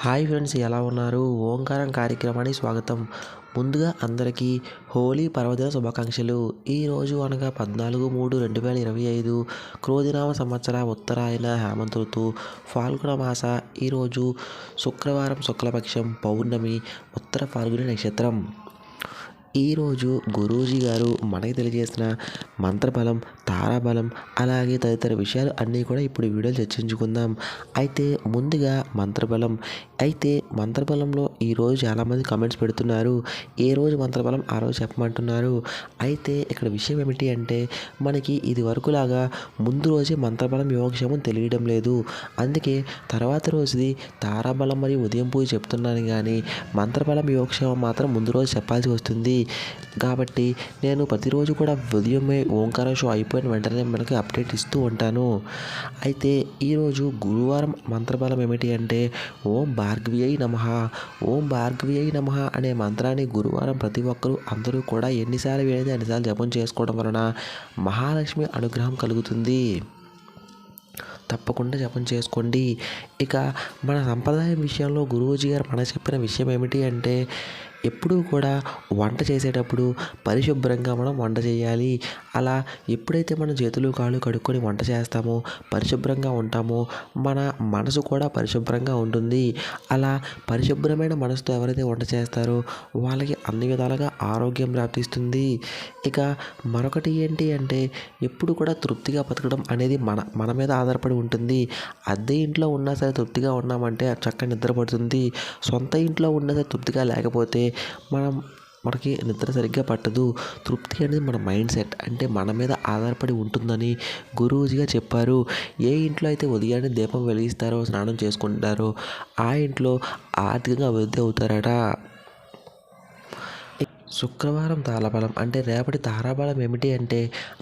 Hi friends, ఎలా ఉన్నారు? ఓంకారం కార్యక్రమానికి స్వాగతం. ముందుగా అందరికీ హోలీ పర్వదిన శుభాకాంక్షలు. ఈరోజు అనగా 14/3/2025 క్రోధినామ సంవత్సర ఉత్తరాయణ హేమంత ఋతువు ఫాల్గుణ మాస. ఈరోజు శుక్రవారం, శుక్లపక్షం, పౌర్ణమి, ఉత్తర ఫాల్గుని నక్షత్రం. ఈరోజు గురూజీ గారు మనకి తెలియజేసిన మంత్రబలం, తారాబలం, అలాగే తదితర విషయాలు అన్నీ కూడా ఇప్పుడు ఈ వీడియోలో చర్చించుకుందాం. అయితే ముందుగా మంత్రబలంలో ఈరోజు చాలామంది కామెంట్స్ పెడుతున్నారు. ఏ రోజు మంత్రబలం ఆ రోజు చెప్పమంటున్నారు. అయితే ఇక్కడ విషయం ఏమిటి అంటే, మనకి ఇది వరకులాగా ముందు రోజే మంత్రబలం యోగక్షేమం తెలియడం లేదు. అందుకే తర్వాత రోజుది తారాబలం మరియు ఉదయం పూజ చెప్తున్నాను, కానీ మంత్రబలం యోగక్షేమం మాత్రం ముందు రోజు చెప్పాల్సి వస్తుంది. కాబట్టి నేను ప్రతిరోజు కూడా ఉదయమే ఓంకారం షో అయిపోయిన వెంటనే మనకి అప్డేట్ ఇస్తూ ఉంటాను. అయితే ఈరోజు గురువారం మంత్రబలం ఏమిటి అంటే, ఓం భార్గవ్యై నమః. ఓం భార్గవ్యై నమః అనే మంత్రాన్ని గురువారం ప్రతి ఒక్కరూ అందరూ కూడా ఎన్నిసార్లు వీలైతే అన్నిసార్లు జపం చేసుకోవడం వలన మహాలక్ష్మి అనుగ్రహం కలుగుతుంది. తప్పకుండా జపం చేసుకోండి. ఇక మన సంప్రదాయం విషయంలో గురూజీ గారు మనకు చెప్పిన విషయం ఏమిటి అంటే, ఎప్పుడూ కూడా వంట చేసేటప్పుడు పరిశుభ్రంగా మనం వంట చేయాలి. అలా ఎప్పుడైతే మన చేతులు కాళ్ళు కడుక్కొని వంట చేస్తామో, పరిశుభ్రంగా ఉంటామో, మన మనసు కూడా పరిశుభ్రంగా ఉంటుంది. అలా పరిశుభ్రమైన మనసుతో ఎవరైతే వంట చేస్తారో వాళ్ళకి అన్ని విధాలుగా ఆరోగ్యం ప్రాప్తిస్తుంది. ఇక మరొకటి ఏంటి అంటే, ఎప్పుడు కూడా తృప్తిగా బతకడం అనేది మన మీద ఆధారపడి ఉంటుంది. అద్దె ఇంట్లో ఉన్నా సరే తృప్తిగా ఉన్నామంటే చక్కగా నిద్ర పడుతుంది. సొంత ఇంట్లో ఉన్నా సరే తృప్తిగా లేకపోతే మనకి నిద్ర సరిగ్గా పట్టదు. తృప్తి అనేది మన మైండ్ సెట్, అంటే మన మీద ఆధారపడి ఉంటుందని గురూజీగా చెప్పారు. ఏ ఇంట్లో అయితే ఉదయాన్నే దీపం వెలిగిస్తారో, స్నానం చేసుకుంటారో ఆ ఇంట్లో ఆర్థికంగా అభివృద్ధి అవుతారట. శుక్రవారం తారాబలం అంటే రేపటి తారాబలం ఏమిటి అంటే,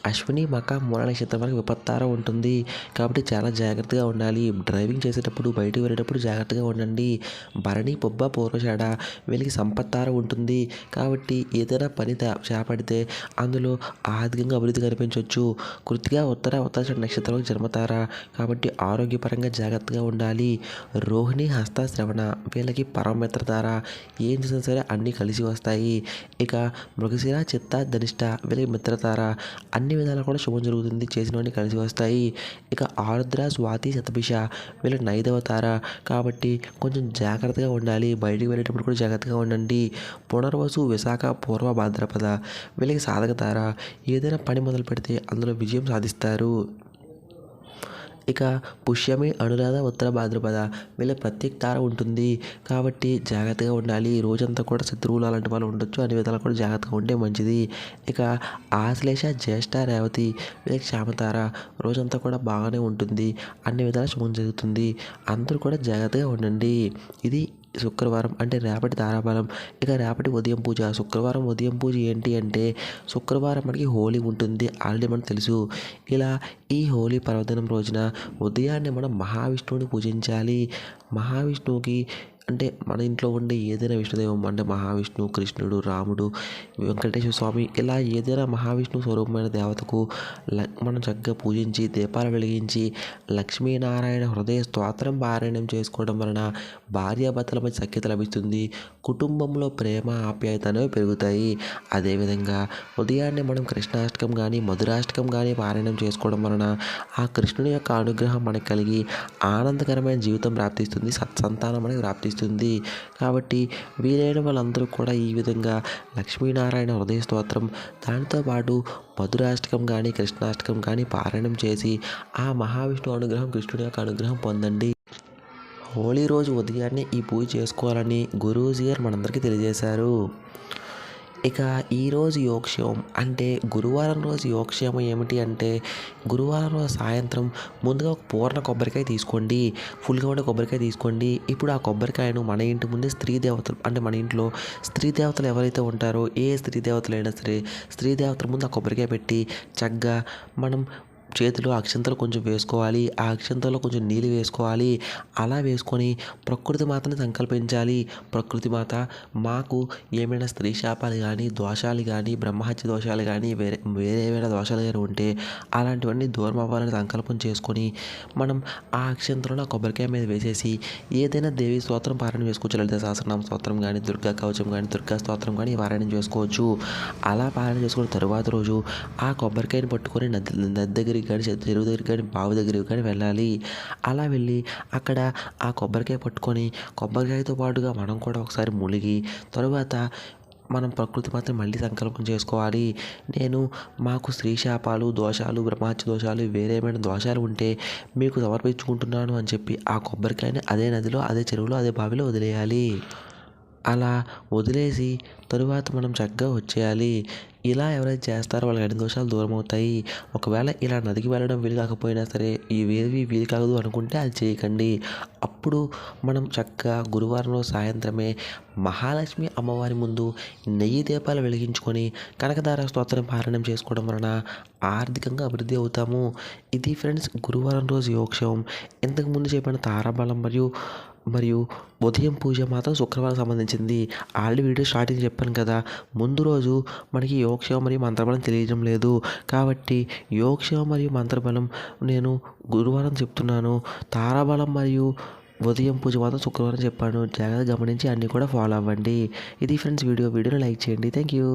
అశ్విని మఖ మూల నక్షత్రం వరకు విపత్తార ఉంటుంది. కాబట్టి చాలా జాగ్రత్తగా ఉండాలి. డ్రైవింగ్ చేసేటప్పుడు, బయటికి వెళ్ళేటప్పుడు జాగ్రత్తగా ఉండండి. భరణి పుబ్బ పూర్వషాఢ వీళ్ళకి సంపత్తార ఉంటుంది. కాబట్టి ఏదైనా పని చేపడితే అందులో ఆర్థికంగా అభివృద్ధి కనిపించవచ్చు. కృతిగా ఉత్తరాషాఢ నక్షత్రం జన్మతార. కాబట్టి ఆరోగ్యపరంగా జాగ్రత్తగా ఉండాలి. రోహిణి హస్త శ్రవణ వీళ్ళకి పరమమిత్రతార. ఏం చేసినా సరే అన్నీ కలిసి వస్తాయి. ఇక మృగశిర చిత్త ధనిష్ట వీళ్ళకి మిత్రతార. అన్ని విధాలు కూడా శుభం జరుగుతుంది, చేసినవన్నీ కలిసి వస్తాయి. ఇక ఆరుద్ర స్వాతి శతభిష వీళ్ళకి నైదవతార. కాబట్టి కొంచెం జాగ్రత్తగా ఉండాలి. బయటికి వెళ్ళేటప్పుడు కూడా జాగ్రత్తగా ఉండండి. పునర్వసు విశాఖ పూర్వ భాద్రపద వీళ్ళకి సాధకతార. ఏదైనా పని మొదలు పెడితే అందులో విజయం సాధిస్తారు. ఇక పుష్యమి అనురాధ ఉత్తర భాద్రపద వీళ్ళ ప్రత్యేక తార ఉంటుంది. కాబట్టి జాగ్రత్తగా ఉండాలి. రోజంతా కూడా శత్రువులు అలాంటి వాళ్ళు ఉండొచ్చు. అన్ని విధాలు కూడా జాగ్రత్తగా ఉంటే మంచిది. ఇక ఆశ్లేష జ్యేష్ఠ రేవతి వీళ్ళకి క్షామతార. రోజంతా కూడా బాగానే ఉంటుంది. అన్ని విధాలు శుభం జరుగుతుంది. అందరూ కూడా జాగ్రత్తగా ఉండండి. ఇది శుక్రవారం అంటే రేపటి తారాబలం. ఇక రేపటి ఉదయం పూజ. శుక్రవారం ఉదయం పూజ ఏంటి అంటే, శుక్రవారం మనకి హోలీ ఉంటుంది, ఆల్రెడీ మనకు తెలుసు. ఇలా ఈ హోలీ పర్వదినం రోజున ఉదయాన్నే మనం మహావిష్ణువుని పూజించాలి. మహావిష్ణువుకి అంటే మన ఇంట్లో ఉండే ఏదైనా విష్ణుదేవం అంటే మహావిష్ణువు, కృష్ణుడు, రాముడు, వెంకటేశ్వర స్వామి ఇలా ఏదైనా మహావిష్ణువు స్వరూపమైన దేవతకు మనం చక్కగా పూజించి దీపాలు వెలిగించి లక్ష్మీనారాయణ హృదయ స్తోత్రం పారాయణం చేసుకోవడం వలన భార్యాభర్తల మధ్య సఖ్యత లభిస్తుంది. కుటుంబంలో ప్రేమ ఆప్యాయత అనేవి పెరుగుతాయి. అదేవిధంగా ఉదయాన్నే మనం కృష్ణాష్టకం కానీ మధురాష్టకం కానీ పారాయణం చేసుకోవడం వలన ఆ కృష్ణుని యొక్క అనుగ్రహం మనకు కలిగి ఆనందకరమైన జీవితం ప్రాప్తిస్తుంది, సత్సంతానం మనకి ప్రాప్తిస్తుంది. కాబట్టి వీలైన వాళ్ళందరూ కూడా ఈ విధంగా లక్ష్మీనారాయణ హృదయ స్తోత్రం, దానితో పాటు మధురాష్టకం కానీ కృష్ణాష్టకం కానీ పారాయణం చేసి ఆ మహావిష్ణువు అనుగ్రహం, కృష్ణుడి యొక్క అనుగ్రహం పొందండి. హోలీ రోజు ఉదయాన్నే ఈ పూజ చేసుకోవాలని గురూజీ గారు మనందరికీ తెలియజేశారు. ఇక ఈరోజు యోగక్షేమం అంటే గురువారం రోజు యోగక్షేమం ఏమిటి అంటే, గురువారం రోజు సాయంత్రం ముందుగా ఒక పూర్ణ కొబ్బరికాయ తీసుకోండి. ఫుల్గా ఉండే కొబ్బరికాయ తీసుకోండి. ఇప్పుడు ఆ కొబ్బరికాయను మన ఇంటి ముందే స్త్రీ దేవతలు అంటే మన ఇంట్లో స్త్రీ దేవతలు ఎవరైతే ఉంటారో, ఏ స్త్రీ దేవతలైనా సరే స్త్రీ దేవతల ముందు ఆ కొబ్బరికాయ పెట్టి చక్కగా మనం చేతిలో అక్షింతలు కొంచెం వేసుకోవాలి. ఆ అక్షింతల్లో కొంచెం నీళ్ళు వేసుకోవాలి. అలా వేసుకొని ప్రకృతి మాతని సంకల్పించాలి. ప్రకృతి మాత మాకు ఏమైనా స్త్రీ శాపాలు కానీ, దోషాలు కానీ, బ్రహ్మహత్య దోషాలు కానీ, వేరే ఏమైనా దోషాలు కానీ ఉంటే అలాంటివన్నీ దూరం అవ్వాలని సంకల్పం చేసుకొని మనం ఆ అక్షింతలను ఆ కొబ్బరికాయ మీద వేసేసి ఏదైనా దేవి స్తోత్రం పారాయణ చేసుకోవచ్చు. లలిత సహస్రనామ స్తోత్రం కానీ, దుర్గా కవచం కానీ, దుర్గా స్తోత్రం కానీ పారాయణం చేసుకోవచ్చు. అలా పారాయణ చేసుకున్న తరువాత రోజు ఆ కొబ్బరికాయని పట్టుకొని నది దగ్గరికి కానీ, చెరువు దగ్గరికి కానీ, బావి దగ్గరికి కానీ వెళ్ళాలి. అలా వెళ్ళి అక్కడ ఆ కొబ్బరికాయ పట్టుకొని కొబ్బరికాయతో పాటుగా మనం కూడా ఒకసారి మునిగి తరువాత మనం ప్రకృతి మాత్రం మళ్ళీ సంకల్పం చేసుకోవాలి. నేను మాకు స్త్రీ శాపాలు, దోషాలు, బ్రహ్మహత్య దోషాలు, వేరే ఏమైనా దోషాలు ఉంటే మీకు సమర్పించుకుంటున్నాను అని చెప్పి ఆ కొబ్బరికాయని అదే నదిలో, అదే చెరువులో, అదే బావిలో వదిలేయాలి. అలా వదిలేసి తరువాత మనం చక్కగా వచ్చేయాలి. ఇలా ఎవరైతే చేస్తారో వాళ్ళకి అన్ని దోషాలు దూరం అవుతాయి. ఒకవేళ ఇలా నదికి వెళ్ళడం వీలు కాకపోయినా సరే ఇవేవి వీలు కాదు అనుకుంటే అది చేయకండి. అప్పుడు మనం చక్కగా గురువారం రోజు సాయంత్రమే మహాలక్ష్మి అమ్మవారి ముందు నెయ్యి దీపాలు వెలిగించుకొని కనకదార స్తోత్రం పారాయణం చేసుకోవడం వలన ఆర్థికంగా అభివృద్ధి అవుతాము. ఇది ఫ్రెండ్స్ గురువారం రోజు యోగక్షేమం. ఇంతకుముందు చెప్పిన తారాబలం మరియు ఉదయం పూజ మాత్రం శుక్రవారం సంబంధించింది. ఆల్రెడీ వీడియో స్టార్టింగ్ చెప్పాను కదా, ముందు రోజు మనకి యోగక్షేమం మరియు మంత్రబలం తెలియడం లేదు. కాబట్టి యోగక్షేమం మరియు మంత్రబలం నేను గురువారం చెప్తున్నాను. తారాబలం మరియు ఉదయం పూజ మాత్రం శుక్రవారం చెప్పాను. జాగ్రత్తగా గమనించి అన్నీ కూడా ఫాలో అవ్వండి. ఇది ఫ్రెండ్స్ వీడియోని లైక్ చేయండి. Thank you.